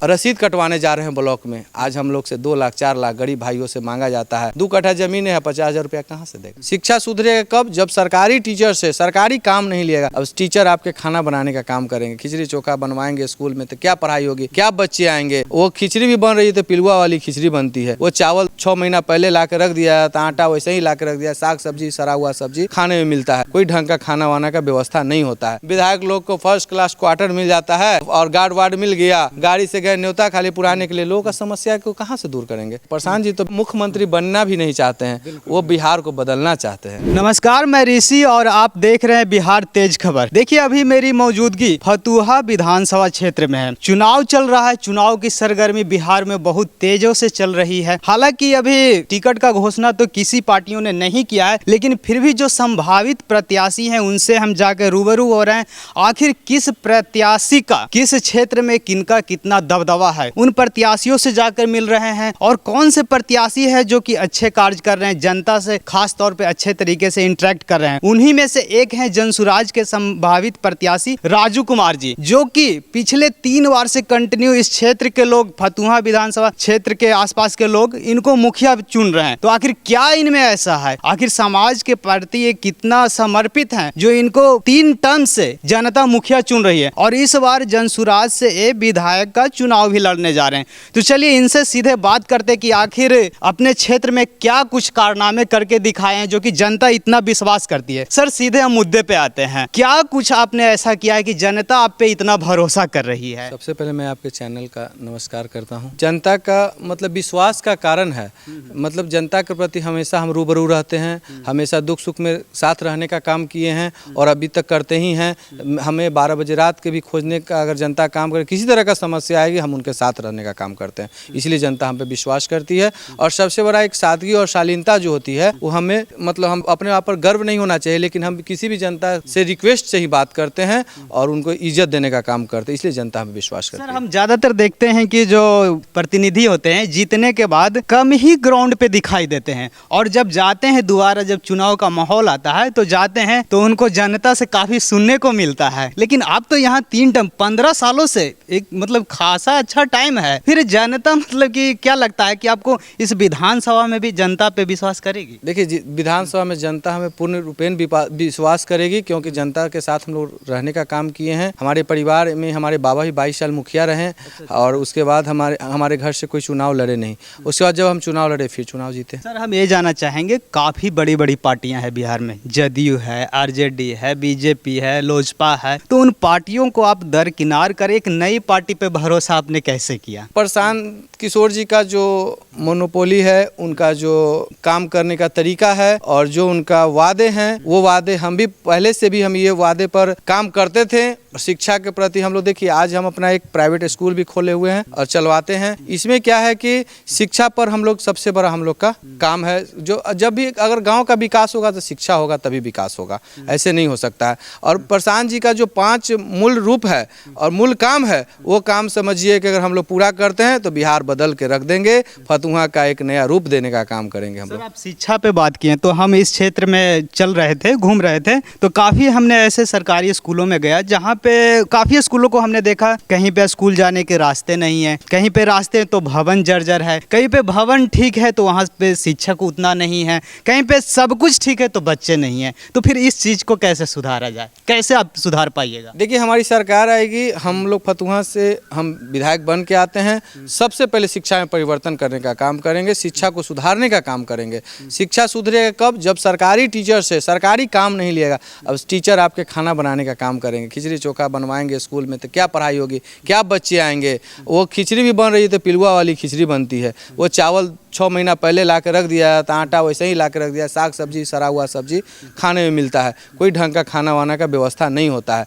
रसीद कटवाने जा रहे हैं ब्लॉक में। आज हम लोग से 2 लाख 4 लाख गरीब भाइयों से मांगा जाता है। 2 कट्ठा जमीन है, 50,000 रुपया कहाँ से देगा? शिक्षा सुधरेगा कब? जब सरकारी टीचर से सरकारी काम नहीं लिएगा। अब टीचर आपके खाना बनाने का काम करेंगे, खिचड़ी चोखा बनवाएंगे स्कूल में, तो क्या पढ़ाई होगी, क्या बच्चे आएंगे? वो खिचड़ी भी बन रही है तो पिलुआ वाली खिचड़ी बनती है। वो चावल 6 महीना पहले ला के रख दिया, आटा वैसे ही ला के रख दिया, साग सब्जी सड़ा हुआ सब्जी खाने में मिलता है। कोई ढंग का खाना वाना का व्यवस्था नहीं होता है। विधायक लोग को फर्स्ट क्लास क्वार्टर मिल जाता है और गार्ड वार्ड मिल गया, गाड़ी से गए न्योता खाली पुराने के लिए। लोगों का समस्या को कहाँ से दूर करेंगे? प्रशांत जी तो मुख्यमंत्री बनना भी नहीं चाहते हैं, वो बिहार को बदलना चाहते हैं। नमस्कार, मैं ऋषि और आप देख रहे हैं बिहार तेज खबर। देखिए, अभी मेरी मौजूदगी फतुहा विधानसभा क्षेत्र में है। चुनाव चल रहा है। चुनाव की सरगर्मी बिहार में बहुत तेजों से चल रही है। हालांकि अभी टिकट का घोषणा तो किसी पार्टियों ने नहीं किया है, लेकिन फिर भी जो संभावित प्रत्याशी हैं उनसे हम जाकर रूबरू हो रहे हैं। आखिर किस प्रत्याशी का किस क्षेत्र में किनका कितना दबदबा है, उन प्रत्याशियों से जाकर मिल रहे हैं। और कौन से प्रत्याशी है जो कि अच्छे कार्य कर रहे हैं, जनता से खास तौर पे अच्छे तरीके से इंटरेक्ट कर रहे हैं। उन्हीं में से एक हैं जनसुराज के संभावित प्रत्याशी राजू कुमार जी, जो कि पिछले 3 बार से कंटिन्यू इस क्षेत्र के लोग, फतुहा विधानसभा क्षेत्र के आसपास के लोग इनको मुखिया चुन रहे हैं। तो आखिर क्या इनमें ऐसा है, आखिर समाज के प्रति ये कितना समर्पित हैं जो इनको 3 टर्म से जनता मुखिया चुन रही है और इस बार जनसुराज से ये विधायक का चुनाव भी लड़ने जा रहे हैं। तो चलिए इनसे सीधे बात करते कि आखिर अपने क्षेत्र में क्या कुछ कारनामे करके दिखाए हैं जो कि जनता इतना विश्वास करती है। सर, सीधे हम मुद्दे पे आते हैं। क्या कुछ आपने ऐसा किया है कि जनता आप पे इतना भरोसा कर रही है? सबसे पहले मैं आपके चैनल का नमस्कार करता हूं। जनता का मतलब विश्वास का कारण है, मतलब जनता के प्रति हमेशा हम रूबरू रहते हैं, हमेशा दुख सुख में साथ रहने का काम किए हैं और अभी तक करते ही हैं। हमें 12 बजे रात के भी खोजने का, अगर जनता काम करे, किसी तरह का समस्या आएगी, हम उनके साथ रहने का काम करते हैं। इसलिए जनता हम पे विश्वास करती है। और सबसे बड़ा एक सादगी और शालीनता जो होती है वो हमें, मतलब हम अपने आप पर गर्व नहीं होना चाहिए, लेकिन हम किसी भी जनता से रिक्वेस्ट से ही बात करते हैं और उनको इज्जत देने का काम करते हैं। इसलिए जनता हमें विश्वास करती है। सर, हम ज्यादातर देखते हैं कि जो प्रतिनिधि होते हैं जीतने के बाद कम ही ग्राउंड पे दिखाई देते हैं और जब जाते हैं दोबारा, जब चुनाव का माहौल आता है तो जाते हैं तो उनको जनता से काफी सुनने को मिलता है। लेकिन आप तो यहाँ 3 टर्म 15 सालों से एक मतलब खासा अच्छा टाइम है, फिर जनता मतलब कि क्या लगता है कि आपको इस विधानसभा में भी जनता पे विश्वास करेगी? देखिए, विधानसभा में जनता हमें पूर्ण रूपेण विश्वास करेगी, क्योंकि जनता के साथ हम लोग रहने का काम किए हैं। हमारे परिवार में हमारे बाबा भी 22 साल मुखिया रहे और उसके बाद हमारे घर से कोई चुनाव लड़े नहीं। उसके बाद जब हम चुनाव लड़े फिर चुनाव जीते। सर, हम ये जानना चाहेंगे, काफ़ी बड़ी बड़ी पार्टियां हैं बिहार में, जदयू है, आरजेडी है, बीजेपी है, लोजपा है, तो उन पार्टियों को आप दरकिनार कर एक नई पार्टी पे भरोसा आपने कैसे किया? प्रशांत किशोर जी का जो मोनोपोली है, उनका जो काम करने का तरीका है और जो उनका वादे हैं, वो वादे हम भी पहले से भी हम ये वादे पर काम करते थे। शिक्षा के प्रति हम लोग, देखिए आज हम अपना एक प्राइवेट स्कूल भी खोले हुए हैं और चलवाते हैं। इसमें क्या है कि शिक्षा पर हम लोग, सबसे बड़ा हम लोग का काम है। जो जब भी अगर गांव का विकास होगा तो शिक्षा होगा, तभी विकास होगा, ऐसे नहीं हो सकता है। और प्रशांत जी का जो 5 मूल रूप है और मूल काम है, वो काम समझिए कि अगर हम लोग पूरा करते हैं तो बिहार बदल के रख देंगे, फतुहा का एक नया रूप देने का काम करेंगे हम लोग। आप शिक्षा पे बात किए तो हम इस क्षेत्र में चल रहे थे, घूम रहे थे, तो काफ़ी हमने ऐसे सरकारी स्कूलों में गया जहाँ पे काफ़ी स्कूलों को हमने देखा, कहीं पे स्कूल जाने के रास्ते नहीं है, कहीं पे रास्ते तो भवन जर्जर है, कहीं पे भवन ठीक है तो वहाँ पे शिक्षक उतना नहीं है, कहीं पे सब कुछ ठीक है तो बच्चे नहीं हैं। तो फिर इस चीज़ को कैसे सुधारा जाए, कैसे आप सुधार पाइएगा? देखिए, हमारी सरकार आएगी, हम लोग फतुहा से हम विधायक बन के आते हैं। सबसे पहले शिक्षा में परिवर्तन करने का काम करेंगे, शिक्षा को सुधारने का काम करेंगे। शिक्षा सुधरेगा कब? जब सरकारी टीचर से सरकारी काम नहीं लिएगा। अब टीचर आपके खाना बनाने का काम करेंगे, खिचड़ी चोखा बनवाएंगे स्कूल में, तो क्या पढ़ाई होगी, क्या बच्चे आएंगे? वो खिचड़ी भी बन रही है तो पिलुआ वाली खिचड़ी बनती है। वो चावल 6 महीना पहले ला के रख दिया, आटा वैसे ही ला के रख दिया, साग सब्जी सड़ा हुआ सब्जी खाने में मिलता है। कोई ढंग का खाना वाना का व्यवस्था नहीं होता है।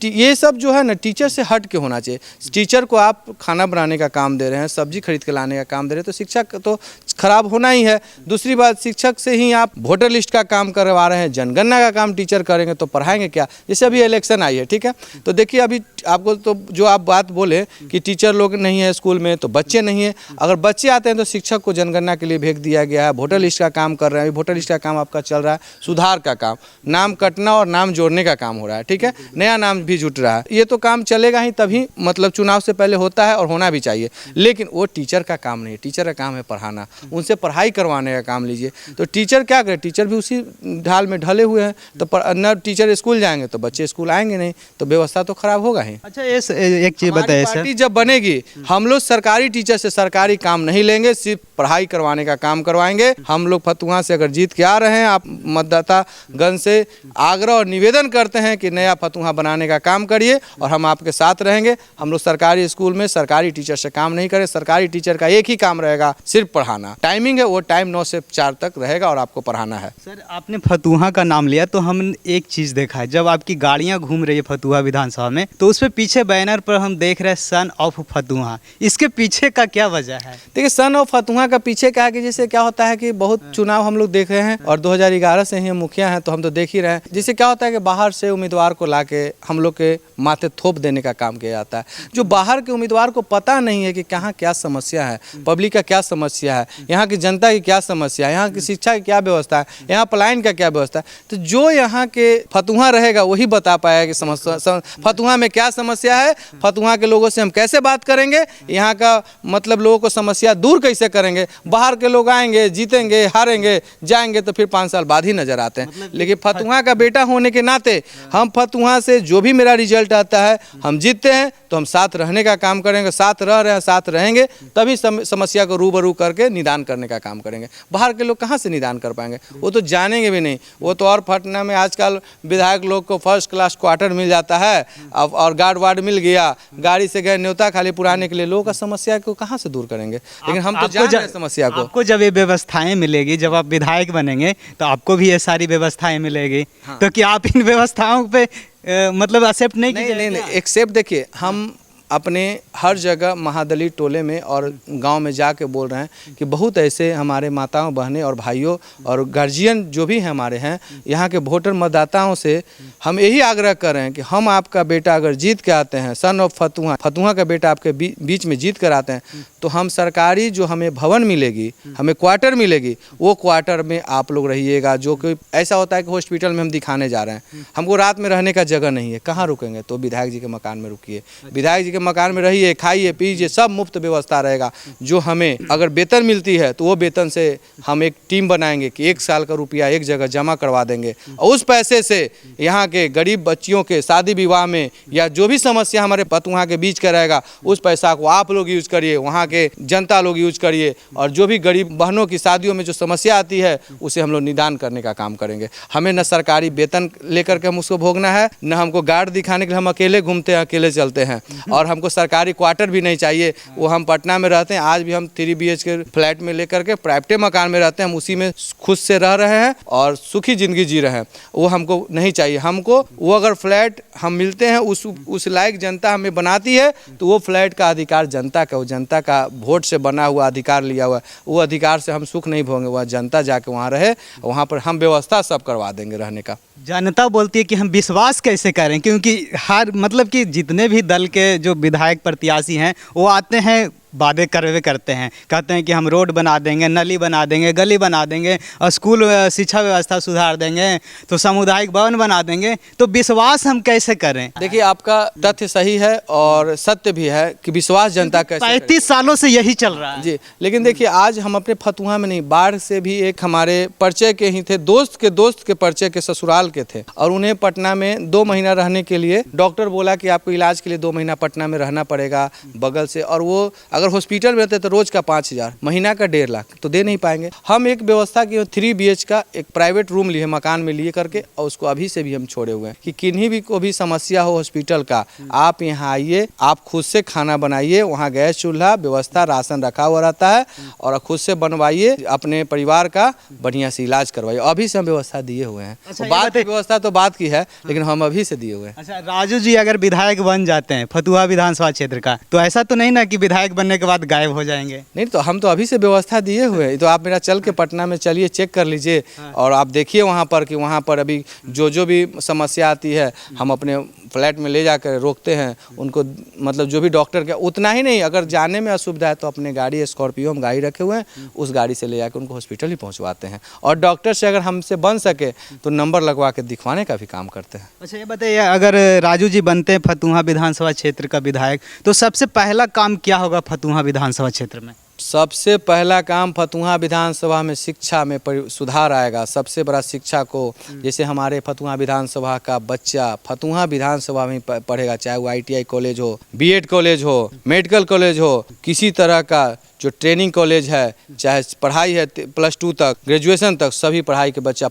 ये सब जो है ना, टीचर से हट के होना चाहिए। टीचर को आप खाना बनाने का काम दे रहे हैं, सब्जी खरीद के लाने का काम दे रहे हैं, तो शिक्षा तो खराब होना ही है। दूसरी बात, शिक्षक से ही आप वोटर लिस्ट का काम करवा रहे हैं, जनगणना का काम टीचर करेंगे तो पढ़ाएंगे क्या? जैसे अभी इलेक्शन आई है, ठीक है, तो देखिए अभी आपको तो जो आप बात बोले कि टीचर लोग नहीं है स्कूल में तो बच्चे नहीं है। अगर बच्चे आते हैं तो शिक्षक को जनगणना के लिए भेज दिया गया है, वोटर लिस्ट का काम कर रहे हैं, अभी वोटर लिस्ट का काम आपका चल रहा है, सुधार का काम, नाम कटना और नाम जोड़ने का काम हो रहा है, ठीक है, नया नाम भी जुट रहा है। ये तो काम चलेगा ही तभी, मतलब चुनाव से पहले होता है और होना भी चाहिए, लेकिन वो टीचर का काम नहीं है। टीचर का काम है पढ़ाना, उनसे पढ़ाई करवाने का काम लीजिए। तो टीचर क्या करे, टीचर भी उसी ढाल में ढले हुए हैं, तो न टीचर स्कूल जाएंगे तो बच्चे स्कूल आएंगे नहीं, तो व्यवस्था तो खराब होगा ही। अच्छा, एक चीज़ बताइए सर, पार्टी जब बनेगी हम लोग सरकारी टीचर से सरकारी काम नहीं लेंगे, सिर्फ पढ़ाई करवाने का काम करवाएंगे। हम लोग फतुहा से अगर जीत के आ रहे हैं, आप मतदाता गण से आग्रह और निवेदन करते हैं कि नया फतुहा बनाने का काम करिए और हम आपके साथ रहेंगे। हम लोग सरकारी स्कूल में सरकारी टीचर से काम नहीं करें, सरकारी टीचर का एक ही काम रहेगा, सिर्फ पढ़ाना। टाइमिंग है वो टाइम 9 से 4 तक रहेगा और आपको पढ़ाना है। सर आपने फतुहा का नाम लिया तो हम एक चीज़ देखा है, जब आपकी गाड़ियाँ घूम रही है फतुहा विधानसभा में, तो उस पर पीछे बैनर पर हम देख रहे हैं सन ऑफ फतुहा। इसके पीछे का क्या वजह है? देखिए, सन ऑफ फतुहा का पीछे क्या है कि जैसे क्या होता है कि बहुत चुनाव हम लोग देख रहे हैं और 2011 से ही हम मुखिया हैं, तो हम तो देख ही रहे हैं। जिससे क्या होता है कि बाहर से उम्मीदवार को लाके हम लोग के माथे थोप देने का काम किया जाता है। जो बाहर के उम्मीदवार को पता नहीं है कि कहाँ क्या समस्या है, पब्लिक का क्या समस्या है, यहाँ की जनता की क्या समस्या है, यहाँ की शिक्षा की क्या व्यवस्था है, यहाँ पलायन का क्या व्यवस्था है, तो जो यहाँ के फतुहा रहेगा वही बता पाएगा कि समस्या फतुहा में क्या समस्या है, फतुहा के लोगों से हम कैसे बात करेंगे, यहाँ का मतलब लोगों को समस्या दूर कैसे करेंगे। बाहर के लोग आएंगे, जीतेंगे, हारेंगे, जाएंगे तो फिर 5 साल बाद ही नजर आते हैं। लेकिन फतुहा का बेटा होने के नाते हम फतुहा से जो भी मेरा रिजल्ट आता है, हम जीतते हैं तो हम साथ रहने का काम करेंगे, साथ रह रहे हैं, साथ रहेंगे, तभी समस्या को रूबरू करके निदान करने का काम करेंगे। बाहर के लोग कहाँ से निदान कर पाएंगे, वो तो जानेंगे भी नहीं। वो तो और पटना में आजकल विधायक लोग को फर्स्ट क्लास क्वार्टर मिल जाता है और गार्ड वार्ड मिल गया, गाड़ी से गए न्योता खाली पुराने के लिए, लोगों का समस्या को कहाँ से दूर करेंगे। लेकिन हम तो जान रहे हैं समस्या को। आपको जब ये व्यवस्थाएं मिलेगी, जब आप विधायक बनेंगे तो आपको भी ये सारी व्यवस्थाएं मिलेगी। हाँ। तो क्या आप इन व्यवस्थाओं पे मतलब एक्सेप्ट नहीं कीजिए? नहीं, एक्सेप्ट देखिए, हम अपने हर जगह महादलित टोले में और गांव में जाके बोल रहे हैं कि बहुत ऐसे हमारे माताओं बहनें और भाइयों और गार्जियन जो भी हैं हमारे हैं, यहाँ के वोटर मतदाताओं से हम यही आग्रह कर रहे हैं कि हम आपका बेटा अगर जीत के आते हैं, सन ऑफ फतुहा का बेटा आपके बीच में जीत कर आते हैं, तो हम सरकारी जो हमें भवन मिलेगी, हमें क्वार्टर मिलेगी, वो क्वार्टर में आप लोग रहिएगा। जो कि ऐसा होता है कि हॉस्पिटल में हम दिखाने जा रहे हैं, हमको रात में रहने का जगह नहीं है, कहाँ रुकेंगे, तो विधायक जी के मकान में रुकिए, विधायक जी के मकान में रहिए, खाइए पीजिए, सब मुफ्त व्यवस्था रहेगा। जो हमें अगर वेतन मिलती है तो वो वेतन से हम एक टीम बनाएंगे कि 1 साल का रुपया एक जगह जमा करवा देंगे और उस पैसे से यहाँ के गरीब बच्चियों के शादी विवाह में या जो भी समस्या हमारे फतुहा के बीच का रहेगा, उस पैसा को आप लोग यूज करिए, वहाँ के जनता लोग यूज करिए, और जो भी गरीब बहनों की शादियों में जो समस्या आती है उसे हम लोग निदान करने का काम करेंगे। हमें न सरकारी वेतन लेकर के हम उसको भोगना है, न हमको गार्ड दिखाने के लिए हम अकेले घूमते हैं, अकेले चलते हैं, और हमको सरकारी क्वार्टर भी नहीं चाहिए। वो हम पटना में रहते हैं, आज भी हम 3 BHK फ्लैट में लेकर के प्राइवेट मकान में रहते हैं, हम उसी में खुद से रह रहे हैं और सुखी जिंदगी जी रहे हैं। वो हमको नहीं चाहिए। हमको वो अगर फ्लैट हम मिलते हैं, उस लायक जनता हमें बनाती है, तो वो फ्लैट का अधिकार जनता का, वो जनता का वोट से बना हुआ अधिकार लिया हुआ है, वो अधिकार से हम सुख नहीं भोगेंगे। वह जनता जाके वहाँ रहे, वहाँ पर हम व्यवस्था सब करवा देंगे रहने का। जनता बोलती है कि हम विश्वास कैसे करें, क्योंकि हर मतलब कि जितने भी दल के जो विधायक प्रत्याशी हैं वो आते हैं, वादे करते हैं, कहते हैं कि हम रोड बना देंगे, नली बना देंगे, गली बना देंगे, और स्कूल शिक्षा व्यवस्था सुधार देंगे, तो सामुदायिक भवन बना देंगे। तो विश्वास हम कैसे करें? देखिए, आपका तथ्य सही है और सत्य भी है कि विश्वास जनता कैसे 35 सालों से यही चल रहा है जी। लेकिन देखिए, आज हम अपने फतुहा में नहीं, बाढ़ से भी एक हमारे परिचय के ही थे, दोस्त के परिचय के ससुराल के थे, और उन्हें पटना में 2 महीना रहने के लिए डॉक्टर बोला कि आपको इलाज के लिए 2 महीना पटना में रहना पड़ेगा बगल से, और वो अगर हॉस्पिटल में रहते तो रोज का 5,000, महीना का 1.5 लाख तो दे नहीं पाएंगे। हम एक व्यवस्था की 3 BH का एक प्राइवेट रूम लिए, मकान में लिए करके, और उसको अभी से भी हम छोड़े हुए हैं कि किन्हीं भी को भी समस्या हो हॉस्पिटल का, आप यहाँ आइए, आप खुद से खाना बनाइए, वहाँ गैस चूल्हा व्यवस्था, राशन रखा हुआ रहता है, और खुद से बनवाइए, अपने परिवार का बढ़िया से इलाज करवाइए। अभी से हम व्यवस्था दिए हुए हैं। अच्छा, बात की व्यवस्था तो बात की है, लेकिन हम अभी से दिए हुए हैं। अच्छा, राजू जी अगर विधायक बन जाते हैं फतुहा विधानसभा क्षेत्र का, तो ऐसा तो नहीं ना कि विधायक बनने के बाद गायब हो जाएंगे? नहीं, तो हम तो अभी से व्यवस्था दिए हुए हैं। तो आप मेरा चल के पटना में चलिए, चेक कर लीजिए, और आप देखिए वहाँ पर कि वहाँ पर अभी जो भी समस्या आती है, हम अपने फ्लैट में ले जाकर रोकते हैं उनको, मतलब जो भी डॉक्टर का उतना ही नहीं, अगर जाने में असुविधा है तो अपने गाड़ी स्कॉर्पियो हम गाड़ी रखे हुए हैं, उस गाड़ी से ले जाकर उनको हॉस्पिटल ही पहुंचवाते हैं। और डॉक्टर से अगर हमसे बन सके तो नंबर लगवा के दिखवाने का भी काम करते हैं। अच्छा, ये बताइए, अगर राजू जी बनते हैं फतुहा विधानसभा क्षेत्र का विधायक, तो सबसे पहला काम क्या होगा फतुहा विधानसभा क्षेत्र में? सबसे पहला काम फतुहा विधानसभा में शिक्षा में सुधार आएगा। सबसे बड़ा शिक्षा को, जैसे हमारे फतुहा विधानसभा का बच्चा फतुहा विधानसभा में पढ़ेगा, चाहे वो ITI कॉलेज हो, बीएड कॉलेज हो, मेडिकल कॉलेज हो, किसी तरह का जो ट्रेनिंग कॉलेज है, चाहे पढ़ाई है +2 तक, ग्रेजुएशन तक, सभी पढ़ाई के बच्चा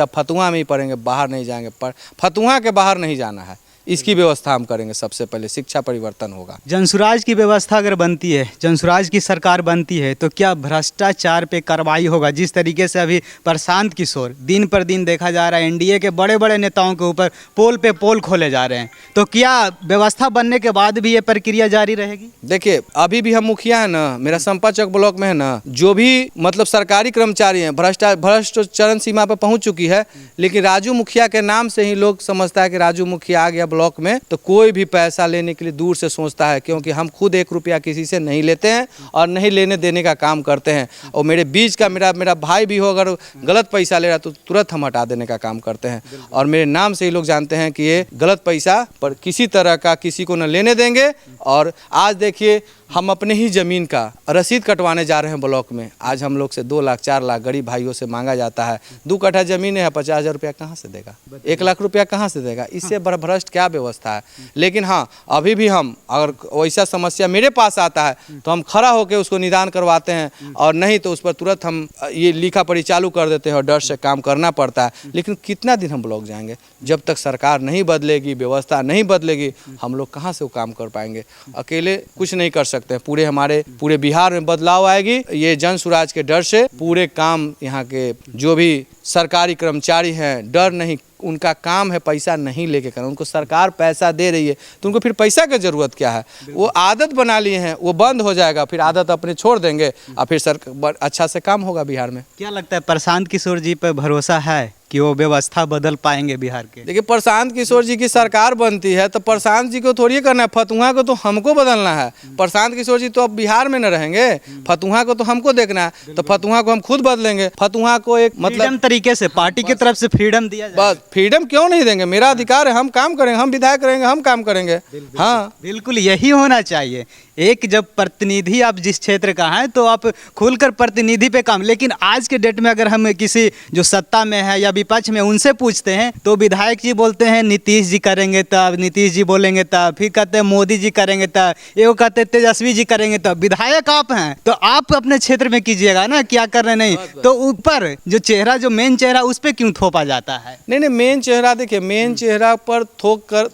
फतुहा में ही पढ़ेंगे, बाहर नहीं जाएंगे। फतुहा के बाहर नहीं जाना है, इसकी व्यवस्था हम करेंगे। सबसे पहले शिक्षा परिवर्तन होगा। जनसुराज की व्यवस्था अगर बनती है, जनसुराज की सरकार बनती है, तो क्या भ्रष्टाचार पे कार्रवाई होगा? जिस तरीके से अभी प्रशांत किशोर दिन पर दिन देखा जा रहा है, NDA के बड़े बड़े नेताओं के ऊपर पोल पे पोल खोले जा रहे हैं, तो क्या व्यवस्था बनने के बाद भी ये प्रक्रिया जारी रहेगी? देखिए, अभी भी हम मुखिया है ना, मेरा संपा चौक ब्लॉक में है ना, जो भी मतलब सरकारी कर्मचारी हैं, भ्रष्ट चरम सीमा पर पहुंच चुकी है। लेकिन राजू मुखिया के नाम से ही लोग समझता है कि राजू मुखिया आ गया ब्लॉक में, तो कोई भी पैसा लेने के लिए दूर से सोचता है, क्योंकि हम खुद 1 रुपया किसी से नहीं लेते हैं और नहीं लेने देने का काम करते हैं। और मेरे बीच का मेरा भाई भी हो, अगर गलत पैसा ले रहा तो तुरंत हम हटा देने का काम करते हैं। और मेरे नाम से ही लोग जानते हैं कि ये गलत पैसा पर किसी तरह का किसी को न लेने देंगे। और आज देखिए, हम अपने ही ज़मीन का रसीद कटवाने जा रहे हैं ब्लॉक में। आज हम लोग से 2 लाख 4 लाख गरीब भाइयों से मांगा जाता है। 2 कट्ठा ज़मीन है, 50,000 रुपया कहाँ से देगा? 1 लाख रुपया कहाँ से देगा? इससे बड़ा भ्रष्ट क्या व्यवस्था है? लेकिन हाँ, अभी भी हम, अगर वैसा समस्या मेरे पास आता है तो हम खड़ा होकर उसको निदान करवाते हैं, और नहीं तो उस पर तुरंत हम ये लिखा पढ़ी चालू कर देते हैं और डर से काम करना पड़ता है। लेकिन कितना दिन हम ब्लॉक जाएंगे? जब तक सरकार नहीं बदलेगी, व्यवस्था नहीं बदलेगी, हम लोग कहाँ से वो काम कर पाएंगे? अकेले कुछ नहीं कर सकते। पूरे बिहार में बदलाव आएगी। ये जनसुराज के डर से पूरे काम, यहाँ के जो भी सरकारी कर्मचारी हैं, डर नहीं, उनका काम है पैसा नहीं लेके करना। उनको सरकार पैसा दे रही है तो उनको फिर पैसा की ज़रूरत क्या है? वो आदत बना लिए हैं, वो बंद हो जाएगा, फिर आदत अपने छोड़ देंगे और फिर सरकार अच्छा से काम होगा बिहार में। क्या लगता है, प्रशांत किशोर जी पर भरोसा है कि वो व्यवस्था बदल पाएंगे बिहार के? देखिए, प्रशांत किशोर जी की सरकार बनती है तो प्रशांत जी को थोड़ी करना है, फतुहा को तो हमको बदलना है। प्रशांत किशोर जी तो अब बिहार में न रहेंगे, फतुहा को तो हमको देखना है, तो फतुहा को हम खुद बदलेंगे। फतुहा को एक मतलब तरीके से पार्टी की तरफ से फ्रीडम दिया जाए। बस, फ्रीडम क्यों नहीं देंगे? मेरा अधिकार है, हम काम करेंगे, हम विधायक रहेंगे, हम काम करेंगे। हाँ, बिल्कुल यही होना चाहिए। एक जब प्रतिनिधि आप जिस क्षेत्र का हैं तो आप खुलकर प्रतिनिधि पे काम। लेकिन आज के डेट में अगर हम किसी जो सत्ता में है या विपक्ष में उनसे पूछते हैं तो विधायक जी बोलते हैं नीतीश जी करेंगे तब, नीतीश जी बोलेंगे तब, फिर कहते हैं मोदी जी करेंगे तब, ये वो कहते हैं तेजस्वी जी करेंगे तब। विधायक आप हैं तो आप अपने क्षेत्र में कीजिएगा ना, क्या कर रहे नहीं। तो ऊपर जो चेहरा, जो मेन चेहरा, उस पर क्यों थोपा जाता है? नहीं, मेन चेहरा, देखिए, मेन चेहरा पर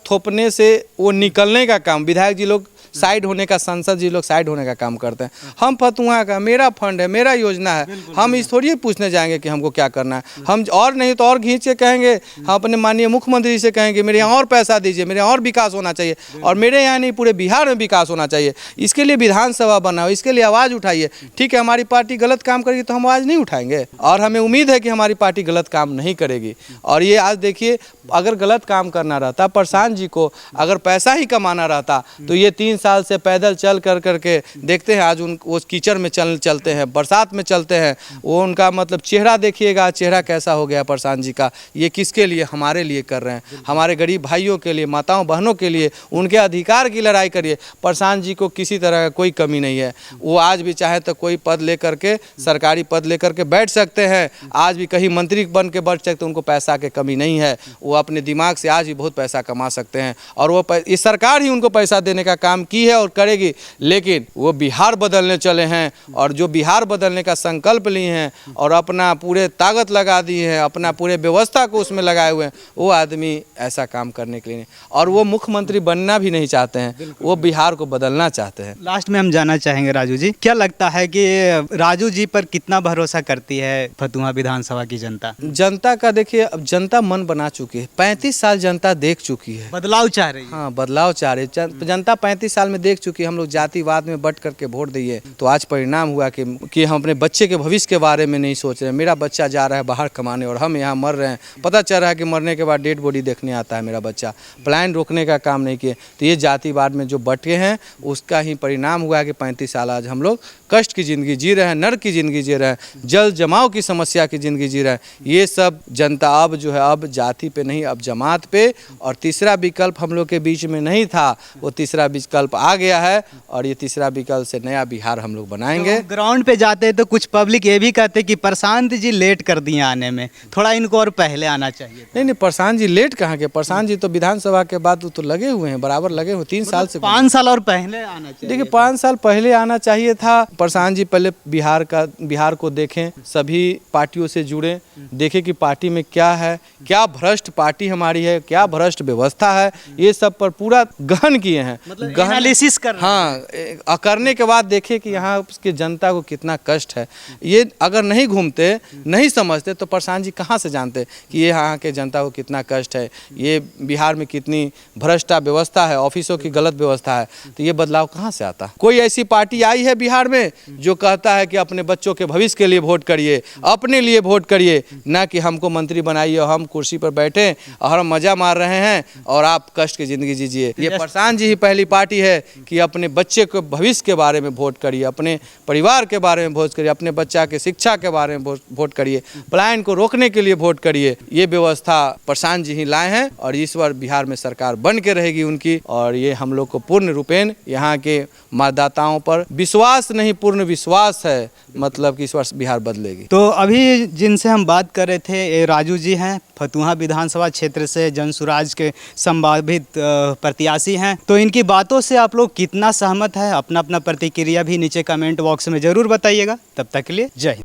थोपने से वो निकलने का काम विधायक जी लोग साइड होने का, सांसद जी लोग साइड होने का काम करते हैं। हम फतुहा का, मेरा फंड है, मेरा योजना है, हम इस थोड़ी पूछने जाएंगे कि हमको क्या करना है। हम और नहीं तो और खींच के कहेंगे, हम अपने माननीय मुख्यमंत्री से कहेंगे मेरे यहाँ और पैसा दीजिए, मेरे यहाँ और विकास होना चाहिए, और मेरे यहाँ नहीं पूरे बिहार में विकास होना चाहिए। इसके लिए विधानसभा बनाओ, इसके लिए आवाज़ उठाइए। ठीक है, हमारी पार्टी गलत काम करेगी तो हम आवाज़ नहीं उठाएंगे, और हमें उम्मीद है कि हमारी पार्टी गलत काम नहीं करेगी। और ये आज देखिए, अगर गलत काम करना रहता, प्रशांत जी को अगर पैसा ही कमाना रहता तो ये 3 साल से पैदल चल करके देखते हैं। आज वो कीचड़ में चलते हैं, बरसात में चलते हैं। वो उनका मतलब चेहरा देखिएगा, चेहरा कैसा हो गया प्रशांत जी का। ये किसके लिए? हमारे लिए कर रहे हैं, हमारे गरीब भाइयों के लिए, माताओं बहनों के लिए, उनके अधिकार की लड़ाई करिए। प्रशांत जी को किसी तरह का कोई कमी नहीं है। वो आज भी चाहे तो कोई पद लेकर के, सरकारी पद लेकर के बैठ सकते हैं, आज भी कहीं मंत्री बन के बैठ सकते हैं। उनको पैसा की कमी नहीं है, वो अपने दिमाग से आज भी बहुत पैसा कमा सकते हैं, और वो ये सरकार ही उनको पैसा देने का काम की है और करेगी। लेकिन वो बिहार बदलने चले हैं, और जो बिहार बदलने का संकल्प लिए हैं और अपना पूरे ताकत लगा दी है, अपना पूरे व्यवस्था को उसमें लगाए हुए हैं, वो आदमी ऐसा काम करने के लिए नहीं, और वो मुख्यमंत्री बनना भी नहीं चाहते हैं, वो बिहार को बदलना चाहते हैं। लास्ट में हम जानना चाहेंगे राजू जी, क्या लगता है कि राजू जी पर कितना भरोसा करती है फतुहा विधानसभा की जनता? जनता का देखिए, अब जनता मन बना चुकी है। 35 साल जनता देख चुकी है, बदलाव चाह रही है। हाँ, बदलाव चाह रही है जनता। 35 साल साल में देख चुके, हम लोग जातिवाद में बट करके वोट दिए, तो आज परिणाम हुआ कि हम अपने बच्चे के भविष्य के बारे में नहीं सोच रहे। मेरा बच्चा जा रहा है बाहर कमाने और हम यहाँ मर रहे हैं, पता चल रहा है कि मरने के बाद डेड बॉडी देखने आता है मेरा बच्चा। प्लान रोकने का काम नहीं किए, तो ये जातिवाद में जो बटे हैं उसका ही परिणाम हुआ है कि 35 साल आज हम लोग कष्ट की ज़िंदगी जी रहे हैं, नर्क की ज़िंदगी जी रहे हैं, जल जमाव की समस्या की ज़िंदगी जी रहे हैं। ये सब जनता अब जो है अब जाति पे नहीं, अब जमात पे, और तीसरा विकल्प हम लोग के बीच में नहीं था, वो तीसरा विकल्प आ गया है और ये तीसरा विकल्प से नया बिहार हम लोग बनाएंगे। तो ग्राउंड पे जाते हैं तो कुछ पब्लिक ये भी कहते हैं कि प्रशांत जी लेट कर दिए आने में, थोड़ा इनको और पहले आना चाहिए। नहीं, प्रशांत जी लेट कहाँ के, प्रशांत जी तो विधानसभा के बाद तो लगे हुए हैं, बराबर लगे हुए, 3 साल से। 5 साल और पहले आना चाहिए। देखिए 5 साल पहले आना चाहिए था। प्रशांत जी पहले बिहार को देखें, सभी पार्टियों से जुड़े, देखें कि पार्टी में क्या है, क्या भ्रष्ट पार्टी हमारी है, क्या भ्रष्ट व्यवस्था है, ये सब पर पूरा गहन किए हैं, मतलब एनालिसिस कर रहे हैं। हाँ, करने के बाद देखे कि यहाँ की जनता को कितना कष्ट है। ये अगर नहीं घूमते, नहीं समझते, तो प्रशांत जी कहाँ से जानते कि ये यहाँ के जनता को कितना कष्ट है, ये बिहार में कितनी भ्रष्टा व्यवस्था है, ऑफिसों की गलत व्यवस्था है, तो ये बदलाव कहाँ से आता। कोई ऐसी पार्टी आई है बिहार में जो कहता है कि अपने बच्चों के भविष्य के लिए वोट करिए, अपने लिए वोट करिए, ना कि हमको मंत्री बनाइए और हम कुर्सी पर बैठे और हम मजा मार रहे हैं और आप कष्ट की जिंदगी जीजिए। ये प्रशांत जी ही पहली पार्टी है कि अपने बच्चे के भविष्य के बारे में वोट करिए, अपने परिवार के बारे में वोट करिए, अपने बच्चा के शिक्षा के बारे में वोट करिए, पलायन को रोकने के लिए वोट करिए। ये व्यवस्था प्रशांत जी ही लाए हैं और इस बार बिहार में सरकार बन के रहेगी उनकी, और ये हम लोग को पूर्ण रूपेण यहाँ के मतदाताओं पर विश्वास नहीं, पूर्ण विश्वास है, मतलब कि इस वर्ष बिहार बदलेगी। तो अभी जिनसे हम बात कर रहे थे ये राजू जी हैं, फतुहा विधानसभा क्षेत्र से जनसुराज के संभावित प्रत्याशी हैं। तो इनकी बातों से आप लोग कितना सहमत है, अपना अपना प्रतिक्रिया भी नीचे कमेंट बॉक्स में ज़रूर बताइएगा। तब तक के लिए जय हिंद।